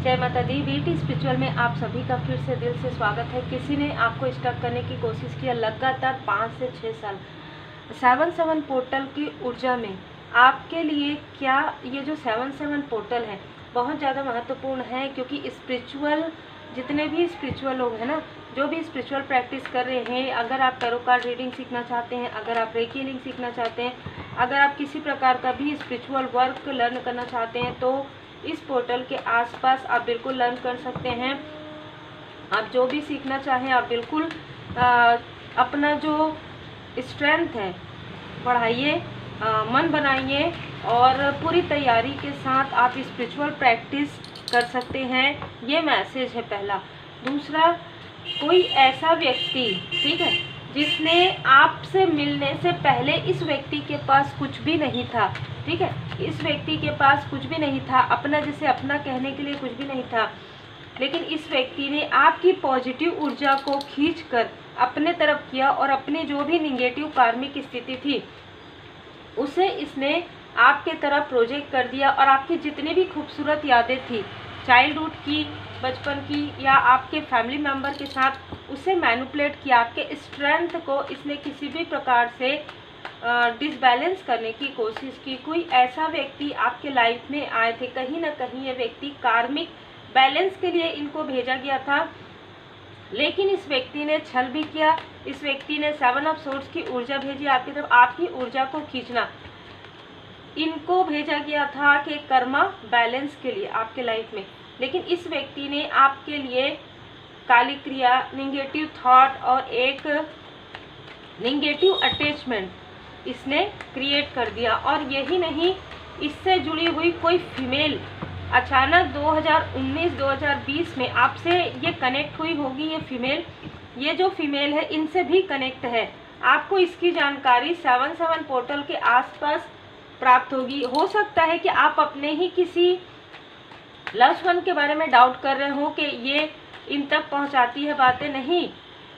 जय माता दी। VT spiritual में आप सभी का फिर से दिल से स्वागत है। किसी ने आपको स्टक करने की कोशिश किया लगातार 5 से 6 साल। 7-7 पोर्टल की ऊर्जा में आपके लिए क्या ये जो 7-7 पोर्टल है बहुत ज़्यादा महत्वपूर्ण है, क्योंकि स्पिरिचुअल जितने भी स्पिरिचुअल लोग हैं ना, जो भी स्पिरिचुअल प्रैक्टिस कर रहे हैं, अगर आप टैरो कार्ड रीडिंग सीखना चाहते हैं, अगर आप रेकी हीलिंग सीखना चाहते हैं, अगर आप किसी प्रकार का भी स्पिरिचुअल वर्क लर्न करना चाहते हैं, तो इस पोर्टल के आसपास आप बिल्कुल लर्न कर सकते हैं। आप जो भी सीखना चाहें आप बिल्कुल अपना जो स्ट्रेंथ है बढ़ाइए, मन बनाइए और पूरी तैयारी के साथ आप स्पिरिचुअल प्रैक्टिस कर सकते हैं। ये मैसेज है पहला। दूसरा, कोई ऐसा व्यक्ति, ठीक है, जिसने आपसे मिलने से पहले इस व्यक्ति के पास कुछ भी नहीं था, ठीक है, इस व्यक्ति के पास कुछ भी नहीं था, अपना जैसे अपना कहने के लिए कुछ भी नहीं था, लेकिन इस व्यक्ति ने आपकी पॉजिटिव ऊर्जा को खींचकर अपने तरफ किया और अपनी जो भी निगेटिव कार्मिक स्थिति थी उसे इसने आपके तरफ प्रोजेक्ट कर दिया और आपकी जितनी भी खूबसूरत यादें थी चाइल्डहुड की, बचपन की या आपके फैमिली मेम्बर के साथ, उसे मैनिपुलेट किया। आपके स्ट्रेंथ को इसने किसी भी प्रकार से डिसबैलेंस करने की कोशिश की। कोई ऐसा व्यक्ति आपके लाइफ में आए थे, कहीं ना कहीं ये व्यक्ति कार्मिक बैलेंस के लिए इनको भेजा गया था, लेकिन इस व्यक्ति ने छल भी किया। इस व्यक्ति ने 7 ऑफ सोर्ड्स की ऊर्जा भेजी आपकी तरफ, आपकी ऊर्जा को खींचना इनको भेजा गया था कि कर्मा बैलेंस के लिए आपके लाइफ में, लेकिन इस व्यक्ति ने आपके लिए काली क्रिया, निगेटिव थॉट और एक निगेटिव अटैचमेंट इसने क्रिएट कर दिया। और यही नहीं, इससे जुड़ी हुई कोई फीमेल अचानक 2019-2020 में आपसे ये कनेक्ट हुई होगी। ये फीमेल, ये जो फीमेल है इनसे भी कनेक्ट है। आपको इसकी जानकारी 7-7 पोर्टल के आसपास प्राप्त होगी। हो सकता है कि आप अपने ही किसी लव्ड वन के बारे में डाउट कर रहे हो कि ये इन तक पहुंचाती है बातें। नहीं,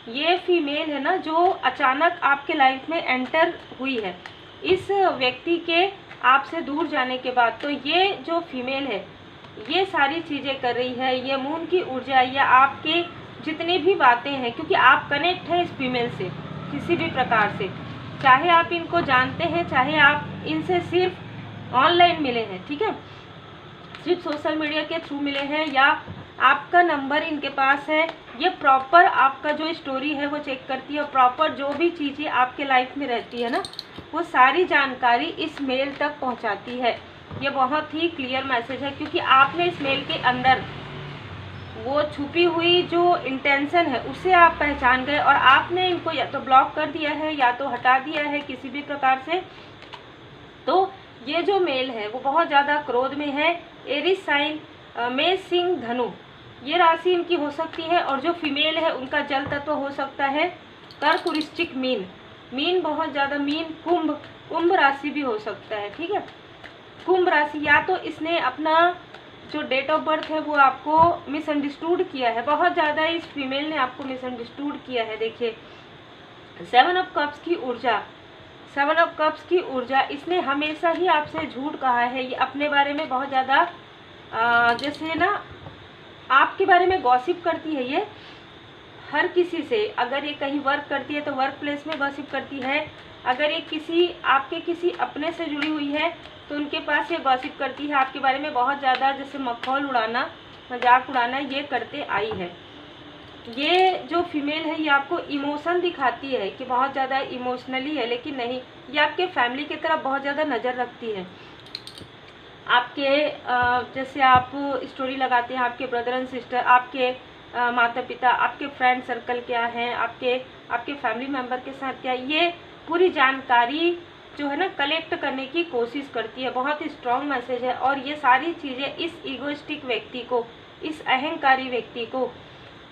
ये फीमेल है ना जो अचानक आपके लाइफ में एंटर हुई है इस व्यक्ति के आपसे दूर जाने के बाद, तो ये जो फीमेल है ये सारी चीज़ें कर रही है। ये मून की ऊर्जा या आपके जितनी भी बातें हैं, क्योंकि आप कनेक्ट हैं इस फीमेल से किसी भी प्रकार से, चाहे आप इनको जानते हैं, चाहे आप इनसे सिर्फ ऑनलाइन मिले हैं, ठीक है, सिर्फ सोशल मीडिया के थ्रू मिले हैं, या आपका नंबर इनके पास है। ये प्रॉपर आपका जो स्टोरी है वो चेक करती है, प्रॉपर जो भी चीज़ें आपके लाइफ में रहती है ना, वो सारी जानकारी इस मेल तक पहुंचाती है। ये बहुत ही क्लियर मैसेज है, क्योंकि आपने इस मेल के अंदर वो छुपी हुई जो इंटेंशन है उसे आप पहचान गए और आपने इनको या तो ब्लॉक कर दिया है या तो हटा दिया है किसी भी प्रकार से। तो ये जो मेल है वो बहुत ज़्यादा क्रोध में है। एरीज साइन, मेष, सिंह, धनु, ये राशि इनकी हो सकती है। और जो फीमेल है उनका जल तत्व हो सकता है कर्क, वृश्चिक, मीन। मीन बहुत ज़्यादा, मीन, कुंभ राशि भी हो सकता है, ठीक है, कुंभ राशि। या तो इसने अपना जो डेट ऑफ बर्थ है वो आपको मिसअंडरस्टूड किया है, बहुत ज़्यादा इस फीमेल ने आपको मिसअंडरस्टूड किया है। देखिए 7 ऑफ कप्स की ऊर्जा, 7 ऑफ कप्स की ऊर्जा, इसने हमेशा ही आपसे झूठ कहा है। ये अपने बारे में बहुत ज़्यादा जैसे ना आपके बारे में गॉसिप करती है ये हर किसी से। अगर ये कहीं वर्क करती है तो वर्क प्लेस में गॉसिप करती है, अगर ये किसी आपके किसी अपने से जुड़ी हुई है तो उनके पास ये गॉसिप करती है आपके बारे में बहुत ज़्यादा, जैसे मखौल उड़ाना, मजाक उड़ाना ये करते आई है। ये जो फीमेल है ये आपको इमोशन दिखाती है कि बहुत ज़्यादा इमोशनली है, लेकिन नहीं, ये आपके फैमिली की तरफ बहुत ज़्यादा नज़र रखती है। आपके जैसे आप स्टोरी लगाते हैं, आपके ब्रदर एंड सिस्टर, आपके माता पिता, आपके फ्रेंड सर्कल क्या हैं, आपके फैमिली मेम्बर के साथ क्या, ये पूरी जानकारी जो है ना कलेक्ट करने की कोशिश करती है। बहुत ही स्ट्रॉन्ग मैसेज है। और ये सारी चीज़ें इस ईगोइस्टिक व्यक्ति को, इस अहंकारी व्यक्ति को,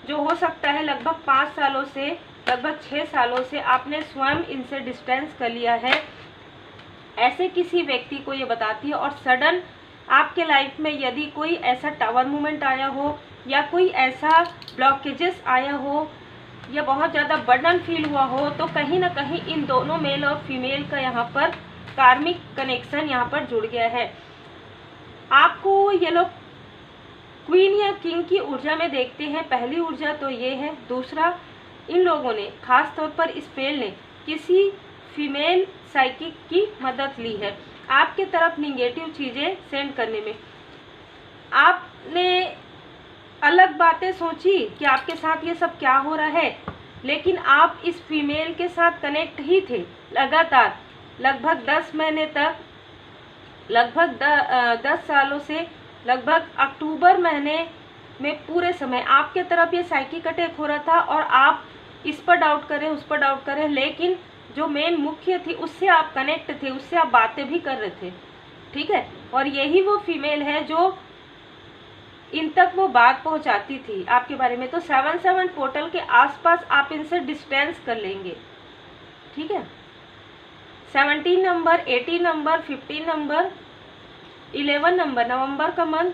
जो हो सकता है लगभग 5 सालों से, लगभग 6 सालों से आपने स्वयं इनसे डिस्टेंस कर लिया है, ऐसे किसी व्यक्ति को ये बताती है। और सडन आपके लाइफ में यदि कोई ऐसा टावर मूवमेंट आया हो या कोई ऐसा ब्लॉकेजेस आया हो या बहुत ज़्यादा बर्डन फील हुआ हो, तो कहीं ना कहीं इन दोनों मेल और फीमेल का यहाँ पर कार्मिक कनेक्शन यहाँ पर जुड़ गया है। आपको ये लोग क्वीन या किंग की ऊर्जा में देखते हैं, पहली ऊर्जा तो ये है। दूसरा, इन लोगों ने खास तौर पर स्पेल ने किसी फीमेल साइकिक की मदद ली है आपके तरफ निगेटिव चीज़ें सेंड करने में। आपने अलग बातें सोची कि आपके साथ ये सब क्या हो रहा है, लेकिन आप इस फीमेल के साथ कनेक्ट ही थे लगातार, लगभग 10 महीने तक, लगभग 10 सालों से, लगभग अक्टूबर महीने में पूरे समय आपके तरफ ये साइकिक अटैक हो रहा था और आप इस पर डाउट करें, उस पर डाउट करें, लेकिन जो मेन मुख्य थी उससे आप कनेक्ट थे, उससे आप बातें भी कर रहे थे, ठीक है। और यही वो फीमेल है जो इन तक वो बात पहुंचाती थी आपके बारे में। तो 7-7 पोर्टल के आसपास आप इनसे डिस्टेंस कर लेंगे, ठीक है। 17 नंबर, 18 नंबर, 15 नंबर, 11 नंबर, नवंबर का मंथ,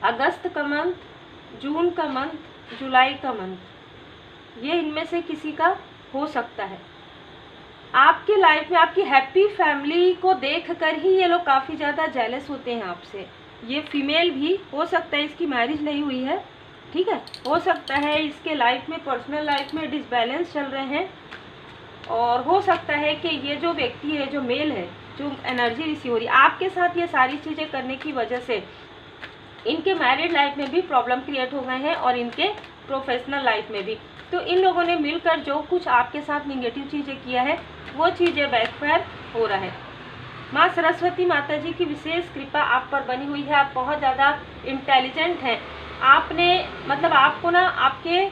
अगस्त का मंथ, जून का मंथ, जुलाई का मंथ, ये इनमें से किसी का हो सकता है। आपकी लाइफ में आपकी हैप्पी फैमिली को देखकर ही ये लोग काफ़ी ज़्यादा जेलस होते हैं आपसे। ये फीमेल भी हो सकता है इसकी मैरिज नहीं हुई है, ठीक है। हो सकता है इसके लाइफ में, पर्सनल लाइफ में डिसबैलेंस चल रहे हैं, और हो सकता है कि ये जो व्यक्ति है, जो मेल है, जो एनर्जी रिसीव हो रही है आपके साथ, ये सारी चीज़ें करने की वजह से इनके मैरिड लाइफ में भी प्रॉब्लम क्रिएट हो गए हैं और इनके प्रोफेशनल लाइफ में भी। तो इन लोगों ने मिलकर जो कुछ आपके साथ निगेटिव चीज़ें किया है वो चीज़ें बैकफायर हो रहा है। माँ सरस्वती माता जी की विशेष कृपा आप पर बनी हुई है। आप बहुत ज़्यादा इंटेलिजेंट हैं। आपने मतलब आपको ना आपके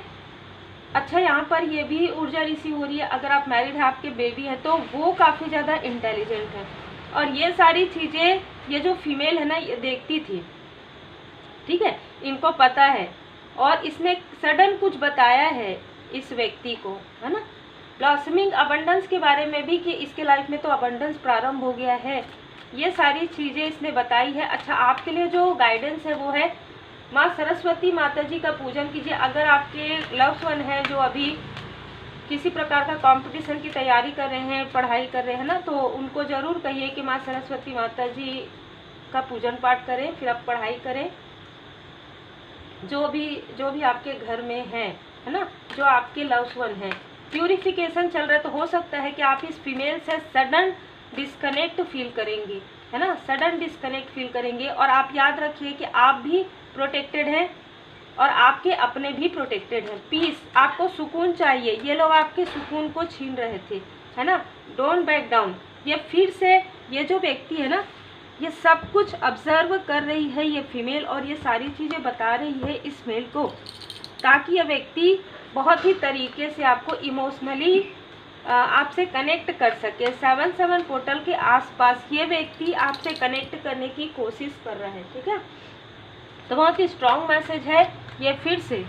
अच्छा यहाँ पर ये भी ऊर्जा रिसीव हो रही है, अगर आप मैरिड हैं, आपके बेबी है, तो वो काफ़ी ज़्यादा इंटेलिजेंट है। और ये सारी चीज़ें ये जो फीमेल है ना ये देखती थी, ठीक है, इनको पता है और इसने सडन कुछ बताया है इस व्यक्ति को, है ना, ब्लॉसमिंग अबंडेंस के बारे में भी कि इसके लाइफ में तो अबंडेंस प्रारंभ हो गया है। ये सारी चीज़ें इसने बताई है। अच्छा, आपके लिए जो गाइडेंस है वो है माँ सरस्वती माता जी का पूजन कीजिए। अगर आपके लव्ड वन है जो अभी किसी प्रकार का कंपटीशन की तैयारी कर रहे हैं, पढ़ाई कर रहे हैं ना, तो उनको ज़रूर कहिए कि माँ सरस्वती माता जी का पूजन पाठ करें, फिर आप पढ़ाई करें। जो भी आपके घर में है ना, जो आपके लव्ड वन है, प्यूरिफिकेशन चल रहा है, तो हो सकता है कि आप इस फीमेल से सडन डिस्कनेक्ट फील करेंगे, है ना, सडन डिस्कनेक्ट फील करेंगे। और आप याद रखिए कि आप भी प्रोटेक्टेड हैं और आपके अपने भी प्रोटेक्टेड हैं। पीस, आपको सुकून चाहिए, ये लोग आपके सुकून को छीन रहे थे, है ना। Don't back down. ये फिर से ये जो व्यक्ति है ना, ये सब कुछ ऑब्जर्व कर रही है ये फीमेल, और ये सारी चीज़ें बता रही है इस मेल को, ताकि ये व्यक्ति बहुत ही तरीके से आपको इमोशनली आपसे कनेक्ट कर सके। 7-7 पोर्टल के आसपास ये व्यक्ति आपसे कनेक्ट करने की कोशिश कर रहा है, ठीक है। तो बहुत ही स्ट्रॉन्ग मैसेज है ये। फिर से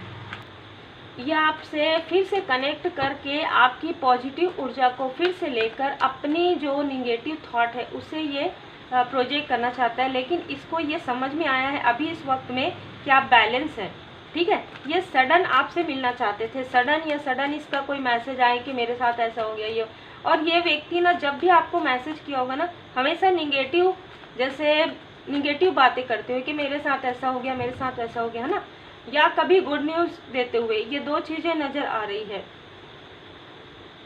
ये आपसे फिर से कनेक्ट करके आपकी पॉजिटिव ऊर्जा को फिर से लेकर अपनी जो निगेटिव थॉट है उसे ये प्रोजेक्ट करना चाहता है। लेकिन इसको ये समझ में आया है अभी इस वक्त में कि आप बैलेंस हैं, ठीक है। ये सडन आपसे मिलना चाहते थे, सडन इसका कोई मैसेज आए कि मेरे साथ ऐसा हो गया ये। और ये व्यक्ति ना जब भी आपको मैसेज किया होगा ना, हमेशा निगेटिव, जैसे निगेटिव बातें करते हुए कि मेरे साथ ऐसा हो गया, मेरे साथ ऐसा हो गया, है ना, या कभी गुड न्यूज़ देते हुए, ये दो चीज़ें नज़र आ रही है।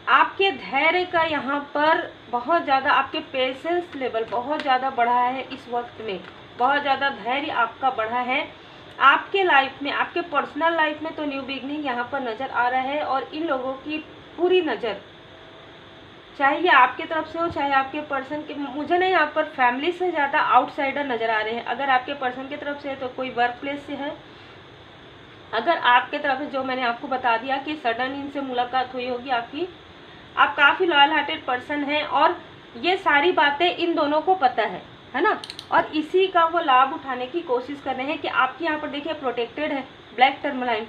आपके धैर्य का यहाँ पर बहुत ज़्यादा, आपके पेशेंस लेवल बहुत ज़्यादा बढ़ा है इस वक्त में, बहुत ज़्यादा धैर्य आपका बढ़ा है। आपके लाइफ में, आपके पर्सनल लाइफ में तो न्यू बिगनिंग यहाँ पर नज़र आ रहा है। और इन लोगों की पूरी नज़र, चाहे ये आपके तरफ से हो चाहे आपके पर्सन के, मुझे नहीं यहाँ पर फैमिली से ज़्यादा आउटसाइडर नज़र आ रहे हैं। अगर आपके पर्सन की तरफ से है तो कोई वर्क प्लेस से है, अगर आपके तरफ से जो मैंने आपको बता दिया कि सडन इनसे मुलाकात हुई होगी आपकी, आप काफ़ी लॉयल हार्टेड पर्सन हैं और ये सारी बातें इन दोनों को पता है ना। और इसी का वो लाभ उठाने की कोशिश कर रहे हैं कि आपके यहाँ पर देखिए प्रोटेक्टेड है ब्लैक टर्मलाइन,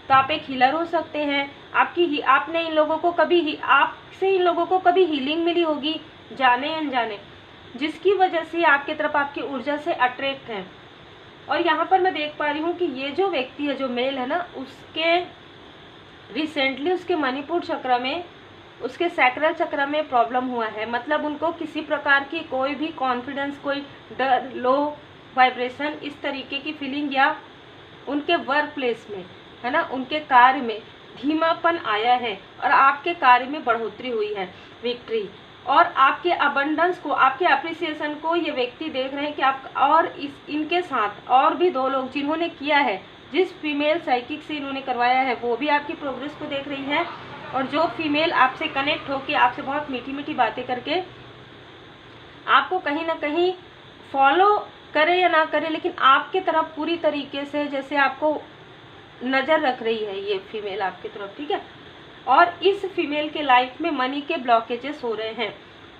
तो आप एक हीलर हो सकते हैं। आपने इन लोगों को कभी आपसे इन लोगों को कभी हीलिंग मिली होगी, जाने अनजाने, जिसकी वजह से आपके तरफ आपकी ऊर्जा से अट्रैक्ट हैं। और यहाँ पर मैं देख पा रही हूँ कि ये जो व्यक्ति है, जो मेल है ना, उसके रिसेंटली उसके मणिपुर चक्र में, उसके सैक्रल चक्र में प्रॉब्लम हुआ है। मतलब उनको किसी प्रकार की कोई भी कॉन्फिडेंस, कोई डर, लो वाइब्रेशन, इस तरीके की फीलिंग, या उनके वर्क प्लेस में, है ना, उनके कार्य में धीमापन आया है और आपके कार्य में बढ़ोतरी हुई है, विक्ट्री, और आपके अबंडेंस को, आपके अप्रिसिएशन को ये व्यक्ति देख रहे हैं कि आप, और इनके साथ और भी 2 लोग जिन्होंने किया है, जिस फीमेल साइकिक से इन्होंने करवाया है वो भी आपकी प्रोग्रेस को देख रही है, और जो फीमेल आपसे कनेक्ट होके आपसे बहुत मीठी मीठी बातें करके आपको कहीं ना कहीं फॉलो करे या ना करे, लेकिन आपके तरफ पूरी तरीके से जैसे आपको नज़र रख रही है ये फीमेल आपकी तरफ, ठीक है। और इस फीमेल के लाइफ में मनी के ब्लॉकेजेस हो रहे हैं,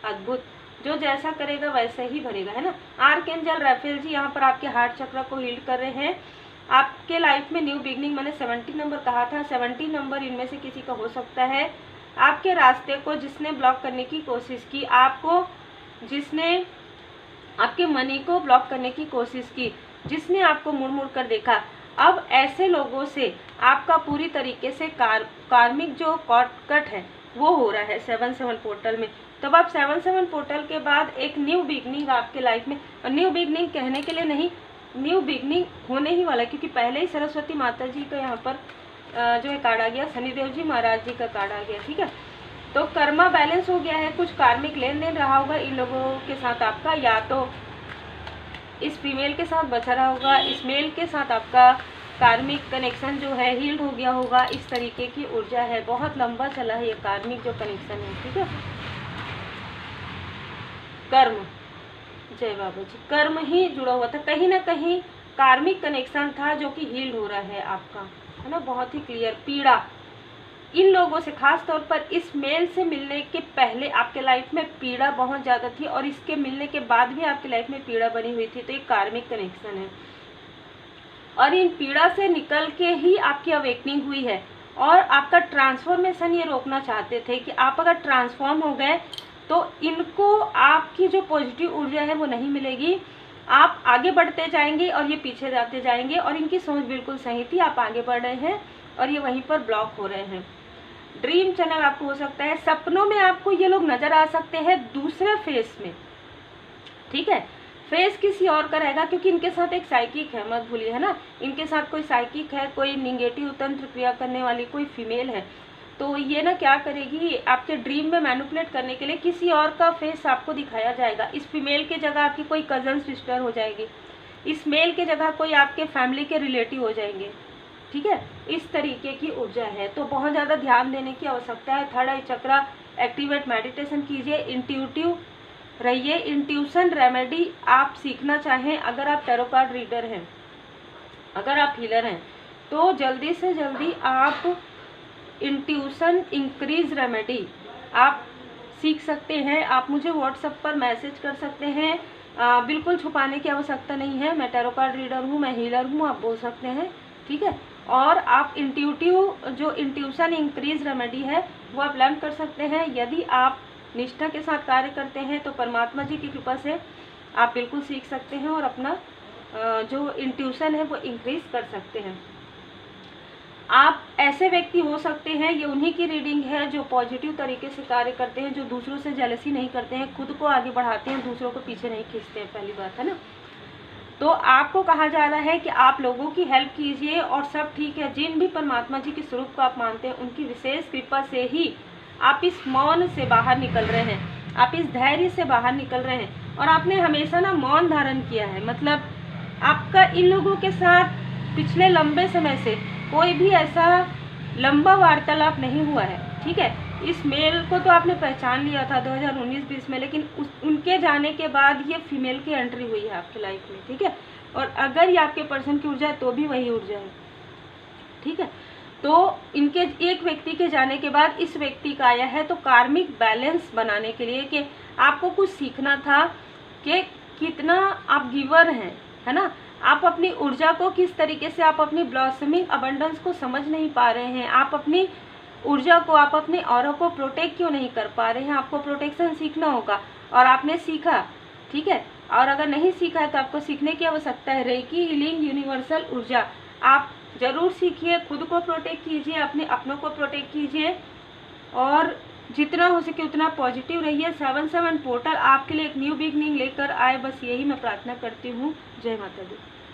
अद्भुत, जो जैसा करेगा वैसे ही बनेगा, है ना। आर्कएंजल राफेल जी यहाँ पर आपके हार्ट चक्र को हील कर रहे हैं। आपके लाइफ में न्यू बिगनिंग, मैंने 70 नंबर कहा था, 70 नंबर इनमें से किसी का हो सकता है। आपके रास्ते को जिसने ब्लॉक करने की कोशिश की, आपको जिसने आपके मनी को ब्लॉक करने की कोशिश की, जिसने आपको मुड़ मुड़ कर देखा, अब ऐसे लोगों से आपका पूरी तरीके से कार्मिक जो कट है वो हो रहा है 7-7 पोर्टल में। तब आप 7-7 पोर्टल के बाद एक न्यू बिगनिंग आपके लाइफ में, और न्यू बिगनिंग कहने के लिए नहीं, न्यू बिगनिंग होने ही वाला है, क्योंकि पहले ही सरस्वती माता जी का यहाँ पर जो है कार्ड आ गया, शनिदेव जी महाराज जी का कार्ड आ गया, ठीक है। तो कर्मा बैलेंस हो गया है, कुछ कार्मिक लेन देन रहा होगा इन लोगों के साथ आपका, या तो इस फीमेल के साथ बचा रहा होगा, इस मेल के साथ आपका कार्मिक कनेक्शन जो है हील्ड हो गया होगा, इस तरीके की ऊर्जा है। बहुत लंबा चला है ये कार्मिक जो कनेक्शन है, ठीक है। कर्म, जय बाबा जी, कर्म ही जुड़ा हुआ था, कहीं ना कहीं कार्मिक कनेक्शन था जो कि हील्ड हो रहा है आपका, है ना, बहुत ही क्लियर। पीड़ा इन लोगों से, खास तौर पर इस मेल से मिलने के पहले आपके लाइफ में पीड़ा बहुत ज़्यादा थी, और इसके मिलने के बाद भी आपकी लाइफ में पीड़ा बनी हुई थी, तो एक कार्मिक कनेक्शन है। और इन पीड़ा से निकल के ही आपकी अवेकनिंग हुई है, और आपका ट्रांसफॉर्मेशन ये रोकना चाहते थे कि आप अगर ट्रांसफॉर्म हो गए तो इनको आपकी जो पॉजिटिव ऊर्जा है वो नहीं मिलेगी, आप आगे बढ़ते जाएंगे और ये पीछे जाते जाएंगे। और इनकी सोच बिल्कुल सही थी, आप आगे बढ़ रहे हैं और ये वहीं पर ब्लॉक हो रहे हैं। ड्रीम चैनल आपको हो सकता है, सपनों में आपको ये लोग नज़र आ सकते हैं दूसरे फेस में, ठीक है। फेस किसी और का रहेगा, क्योंकि इनके साथ एक साइकिक है, मत भूलिए, है ना, इनके साथ कोई साइकिक है, कोई निगेटिव तंत्र क्रिया करने वाली कोई फीमेल है। तो ये ना क्या करेगी, आपके ड्रीम में मैनिपुलेट करने के लिए किसी और का फेस आपको दिखाया जाएगा। इस फीमेल के जगह आपकी कोई कज़न सिस्टर हो जाएगी, इस मेल के जगह कोई आपके फैमिली के रिलेटिव हो जाएंगे, ठीक है। इस तरीके की ऊर्जा है, तो बहुत ज़्यादा ध्यान देने की आवश्यकता है। थर्ड आई चक्रा एक्टिवेट, मेडिटेशन कीजिए, इंट्यूटिव रहिए। इंट्यूशन रेमेडी आप सीखना चाहें, अगर आप टैरो कार्ड रीडर हैं, अगर आप हीलर हैं, तो जल्दी से जल्दी आप इंट्यूशन इंक्रीज रेमेडी आप सीख सकते हैं। आप मुझे व्हाट्सएप पर मैसेज कर सकते हैं, बिल्कुल छुपाने की आवश्यकता नहीं है। मैं टैरो कार्ड रीडर हूँ, मैं हीलर हूँ, आप बोल सकते हैं, ठीक है। और आप इंट्यूटिव जो इंट्यूशन इंक्रीज रेमेडी है वो आप लर्न कर सकते हैं। यदि आप निष्ठा के साथ कार्य करते हैं तो परमात्मा जी की कृपा से आप बिल्कुल सीख सकते हैं और अपना जो इंट्यूशन है वो इंक्रीज कर सकते हैं। आप ऐसे व्यक्ति हो सकते हैं, ये उन्हीं की रीडिंग है जो पॉजिटिव तरीके से कार्य करते हैं, जो दूसरों से जेलसी नहीं करते हैं, खुद को आगे बढ़ाते हैं, दूसरों को पीछे नहीं खींचते हैं, पहली बात, है ना। तो आपको कहा जा रहा है कि आप लोगों की हेल्प कीजिए और सब ठीक है। जिन भी परमात्मा जी के स्वरूप को आप मानते हैं, उनकी विशेष कृपा से ही आप इस मौन से बाहर निकल रहे हैं, आप इस धैर्य से बाहर निकल रहे हैं। और आपने हमेशा ना मौन धारण किया है, मतलब आपका इन लोगों के साथ पिछले लंबे समय से कोई भी ऐसा लंबा वार्तालाप नहीं हुआ है, ठीक है। इस मेल को तो आपने पहचान लिया था 2019-20 में, लेकिन उनके जाने के बाद ये फीमेल की एंट्री हुई है आपकी लाइफ में, ठीक है। और अगर ये आपके पर्सन की ऊर्जा है तो भी वही ऊर्जा है, ठीक है। तो इनके एक व्यक्ति के जाने के बाद इस व्यक्ति का आया है, तो कार्मिक बैलेंस बनाने के लिए कि आपको कुछ सीखना था कि कितना आप गिवर हैं, है ना। आप अपनी ऊर्जा को किस तरीके से, आप अपनी ब्लॉसमिंग अबंडेंस को समझ नहीं पा रहे हैं, आप अपनी ऊर्जा को, आप अपने ऑरा को प्रोटेक्ट क्यों नहीं कर पा रहे हैं। आपको प्रोटेक्शन सीखना होगा और आपने सीखा, ठीक है। और अगर नहीं सीखा है तो आपको सीखने की आवश्यकता है। रेकी हीलिंग यूनिवर्सल ऊर्जा आप ज़रूर सीखिए, खुद को प्रोटेक्ट कीजिए, अपने अपनों को प्रोटेक्ट कीजिए और जितना हो सके उतना पॉजिटिव रहिए। 7/7 पोर्टल आपके लिए एक न्यू बिगनिंग लेकर आए, बस यही मैं प्रार्थना करती हूँ। जय माता दी।